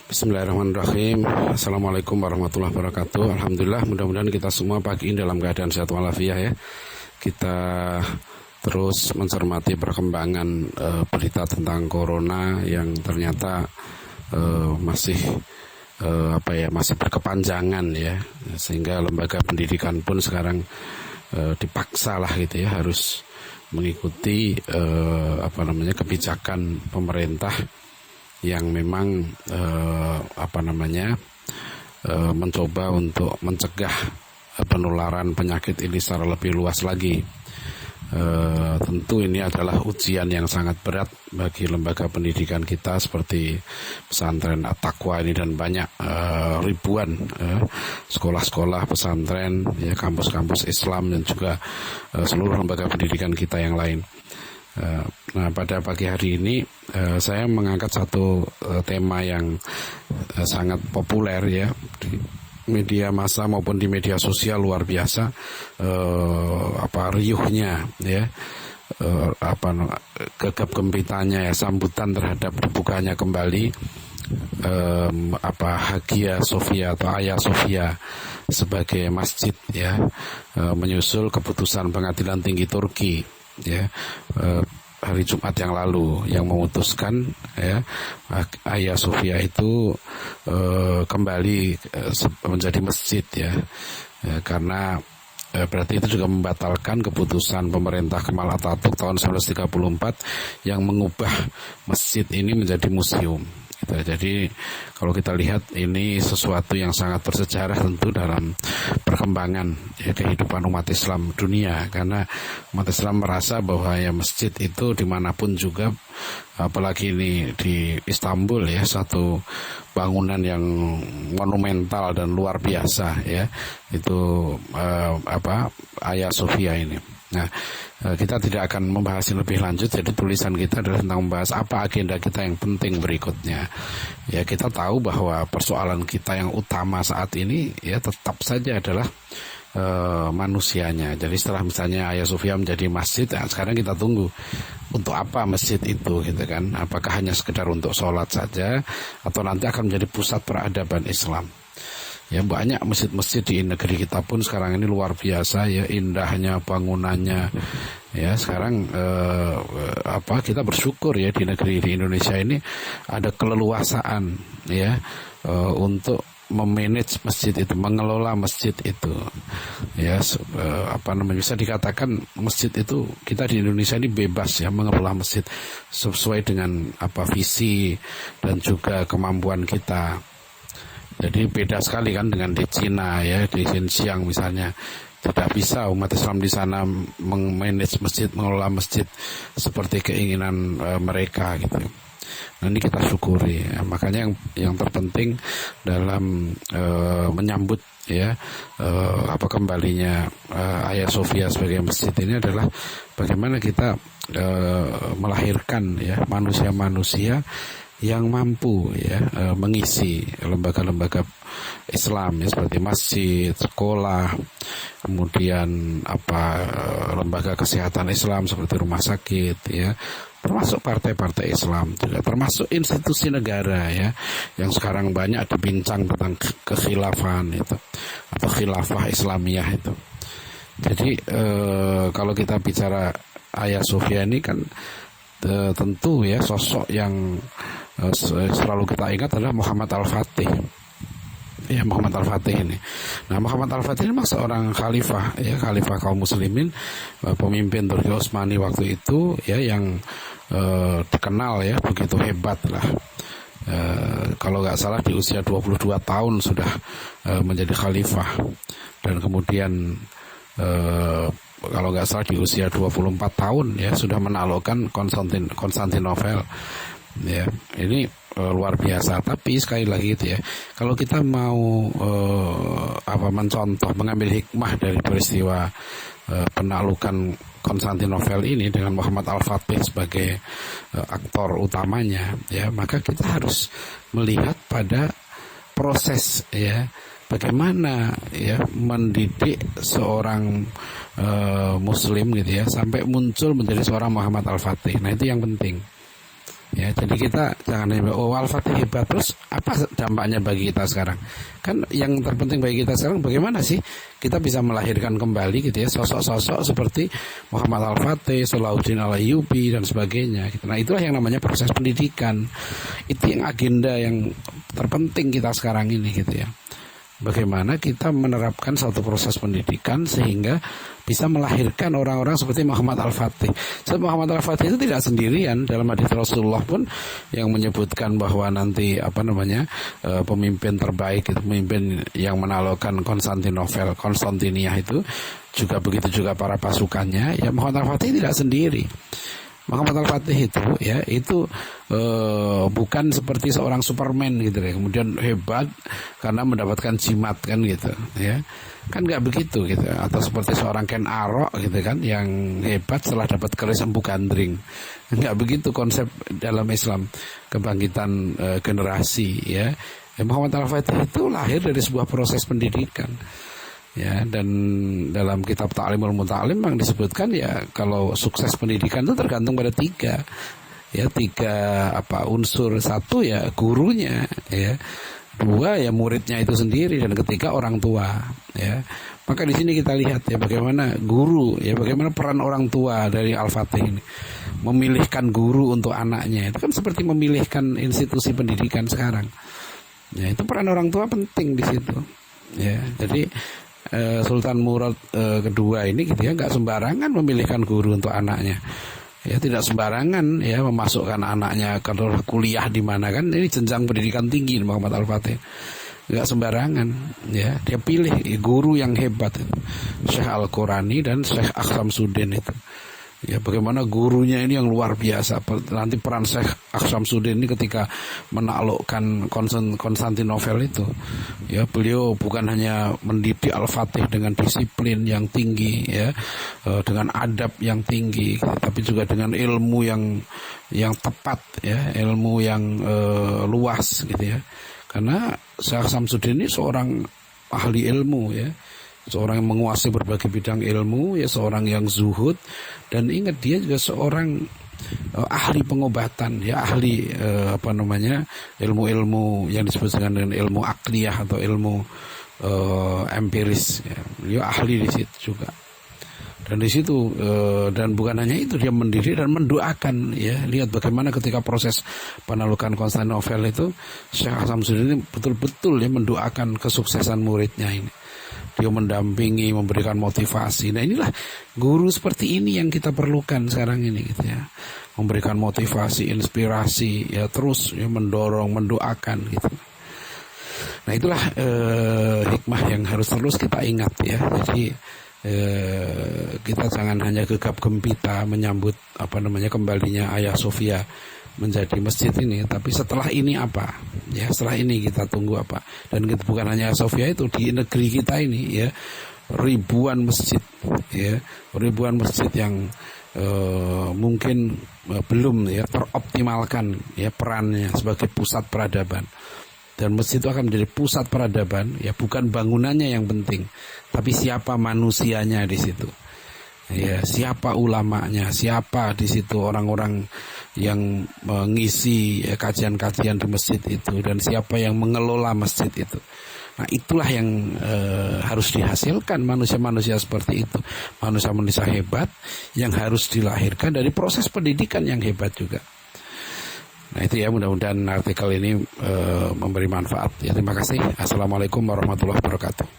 Bismillahirrahmanirrahim. Assalamualaikum warahmatullahi wabarakatuh. Alhamdulillah, mudah-mudahan kita semua pagi ini dalam keadaan sehat walafiat ya. Kita terus mencermati perkembangan berita tentang corona yang ternyata masih masih berkepanjangan ya. Sehingga lembaga pendidikan pun sekarang dipaksa lah gitu ya, harus mengikuti kebijakan pemerintah yang memang mencoba untuk mencegah penularan penyakit ini secara lebih luas lagi. Tentu ini adalah ujian yang sangat berat bagi lembaga pendidikan kita seperti pesantren At-Taqwa ini dan banyak ribuan sekolah-sekolah pesantren, ya, kampus-kampus Islam dan juga seluruh lembaga pendidikan kita yang lain. Nah, pada pagi hari ini saya mengangkat satu tema yang sangat populer ya di media massa maupun di media sosial, luar biasa riuhnya ya, gegap gempitanya ya, sambutan terhadap dibukanya kembali Hagia Sophia atau Hagia Sophia sebagai masjid ya, menyusul keputusan Pengadilan Tinggi Turki ya hari Jumat yang lalu yang memutuskan ya Hagia Sophia itu kembali menjadi masjid ya, karena berarti itu juga membatalkan keputusan pemerintah Kemal Atatürk tahun 1934 yang mengubah masjid ini menjadi museum. Jadi kalau kita lihat ini sesuatu yang sangat bersejarah tentu dalam perkembangan ya, kehidupan umat Islam dunia, karena umat Islam merasa bahwa ya masjid itu dimanapun juga, apalagi ini di Istanbul ya, satu bangunan yang monumental dan luar biasa ya, itu Hagia Sophia ini. Nah, kita tidak akan membahas lebih lanjut. Jadi tulisan kita adalah tentang membahas apa agenda kita yang penting berikutnya. Ya, kita tahu bahwa persoalan kita yang utama saat ini ya tetap saja adalah manusianya. Jadi setelah misalnya Hagia Sophia menjadi masjid, ya, sekarang kita tunggu untuk apa masjid itu gitu kan. Apakah hanya sekedar untuk sholat saja atau nanti akan menjadi pusat peradaban Islam. Ya, banyak masjid-masjid di negeri kita pun sekarang ini luar biasa ya, indahnya bangunannya. Ya, sekarang kita bersyukur ya di negeri di Indonesia ini ada keleluasaan ya untuk memanage masjid itu, mengelola masjid itu. Ya, bisa dikatakan masjid itu kita di Indonesia ini bebas ya mengelola masjid sesuai dengan visi dan juga kemampuan kita. Jadi beda sekali kan dengan di Cina ya, di Xinjiang misalnya, tidak bisa umat Islam di sana memanage masjid, mengelola masjid seperti keinginan mereka gitu. Nah, ini kita syukuri ya. Makanya yang terpenting dalam menyambut ya kembalinya Hagia Sophia sebagai masjid ini adalah bagaimana kita melahirkan ya manusia-manusia yang mampu ya mengisi lembaga-lembaga Islam ya, seperti masjid, sekolah, kemudian lembaga kesehatan Islam seperti rumah sakit ya, termasuk partai-partai Islam juga, termasuk institusi negara ya yang sekarang banyak dibincang tentang kekhilafan itu atau khilafah Islamiyah itu. Jadi kalau kita bicara Hagia Sophia ini kan tentu ya sosok yang selalu kita ingat adalah Muhammad Al-Fatih. Ya, Muhammad Al-Fatih ini. Nah, Muhammad Al-Fatih ini memang seorang khalifah ya, khalifah kaum muslimin, pemimpin Turki Utsmani waktu itu ya, yang dikenal ya begitu hebat lah. Kalau nggak salah di usia 22 tahun sudah menjadi khalifah, dan kemudian kalau nggak salah di usia 24 tahun ya sudah menaklukkan Konstantinopel. Ya, ini luar biasa. Tapi sekali lagi itu ya, kalau kita mau mengambil hikmah dari peristiwa penaklukan Konstantinopel ini dengan Muhammad Al-Fatih sebagai aktor utamanya ya, maka kita harus melihat pada proses ya, bagaimana ya mendidik seorang muslim gitu ya sampai muncul menjadi seorang Muhammad Al-Fatih. Nah, itu yang penting. Ya, jadi kita jangan Al-Fatih hebat, terus apa dampaknya bagi kita sekarang? Kan yang terpenting bagi kita sekarang bagaimana sih kita bisa melahirkan kembali gitu ya sosok-sosok seperti Muhammad Al-Fatih, Salahuddin Al-Ayyubi dan sebagainya. Nah, itulah yang namanya proses pendidikan. Itu yang agenda yang terpenting kita sekarang ini gitu ya. Bagaimana kita menerapkan satu proses pendidikan sehingga bisa melahirkan orang-orang seperti Muhammad Al-Fatih. Sebab Muhammad Al-Fatih itu tidak sendirian. Dalam hadits Rasulullah pun yang menyebutkan bahwa nanti pemimpin terbaik itu pemimpin yang menaklukkan Konstantinia itu juga begitu juga para pasukannya. Ya, Muhammad Al-Fatih tidak sendiri. Muhammad Al-Fatih itu bukan seperti seorang Superman gitu ya, kemudian hebat karena mendapatkan jimat kan gitu ya, kan nggak begitu gitu, atau seperti seorang Ken Arok gitu kan yang hebat setelah dapat keris empu gandring, nggak begitu konsep dalam Islam kebangkitan generasi ya. Muhammad Al-Fatih itu lahir dari sebuah proses pendidikan. Ya, dan dalam kitab Ta'limul Muta'allim yang disebutkan ya kalau sukses pendidikan itu tergantung pada tiga unsur. Satu ya gurunya, ya. Dua ya muridnya itu sendiri, dan ketiga orang tua, ya. Maka di sini kita lihat ya bagaimana guru, ya bagaimana peran orang tua dari Al-Fatih ini memilihkan guru untuk anaknya. Itu kan seperti memilihkan institusi pendidikan sekarang. Ya, itu peran orang tua penting di situ. Ya, jadi Sultan Murad kedua ini gitu ya nggak sembarangan memilihkan guru untuk anaknya. Ya, tidak sembarangan ya memasukkan anaknya ke kuliah di mana, kan ini jenjang pendidikan tinggi Muhammad Al-Fatih. Nggak sembarangan ya, dia pilih guru yang hebat itu, Syekh Al-Qurani dan Syekh Aksamsuddin itu. Ya, bagaimana gurunya ini yang luar biasa. Nanti peran Syekh Aksamsuddin ini ketika menaklukkan Konstantinopel itu, ya beliau bukan hanya mendidik Al-Fatih dengan disiplin yang tinggi, ya, dengan adab yang tinggi, tapi juga dengan ilmu yang tepat, ya, ilmu yang luas, gitu ya. Karena Syekh Aksamsuddin ini seorang ahli ilmu, ya. Seorang yang menguasai berbagai bidang ilmu, ya, seorang yang zuhud, dan ingat dia juga seorang ahli pengobatan, ya, ahli ilmu-ilmu yang disebut dengan ilmu akliyah atau ilmu empiris, ya. Dia ahli di situ juga. Dan di situ dan bukan hanya itu, dia mendiri dan mendoakan, ya. Lihat bagaimana ketika proses penaklukan Konstantinopel itu Syekh Aksamsuddin ini betul-betul ya mendoakan kesuksesan muridnya ini. Dia mendampingi, memberikan motivasi. Nah, inilah guru seperti ini yang kita perlukan sekarang ini, gitu ya. Memberikan motivasi, inspirasi, ya, terus ya mendorong, mendoakan, gitu. Nah, itulah hikmah yang harus terus kita ingat, ya. Jadi kita jangan hanya gegap gempita menyambut kembalinya Hagia Sophia menjadi masjid ini, tapi setelah ini apa, ya, setelah ini kita tunggu apa. Dan kita bukan hanya Sofia itu, di negeri kita ini, ya, ribuan masjid, ya, ribuan masjid yang mungkin belum, ya, teroptimalkan, ya, perannya sebagai pusat peradaban. Dan masjid itu akan menjadi pusat peradaban, ya, bukan bangunannya yang penting, tapi siapa manusianya di situ. Ya, siapa ulamanya, siapa di situ orang-orang yang mengisi, ya, kajian-kajian di masjid itu, dan siapa yang mengelola masjid itu. Nah, itulah yang harus dihasilkan manusia-manusia seperti itu, manusia-manusia hebat yang harus dilahirkan dari proses pendidikan yang hebat juga. Nah, itu ya, mudah-mudahan artikel ini memberi manfaat. Ya, terima kasih. Assalamualaikum warahmatullahi wabarakatuh.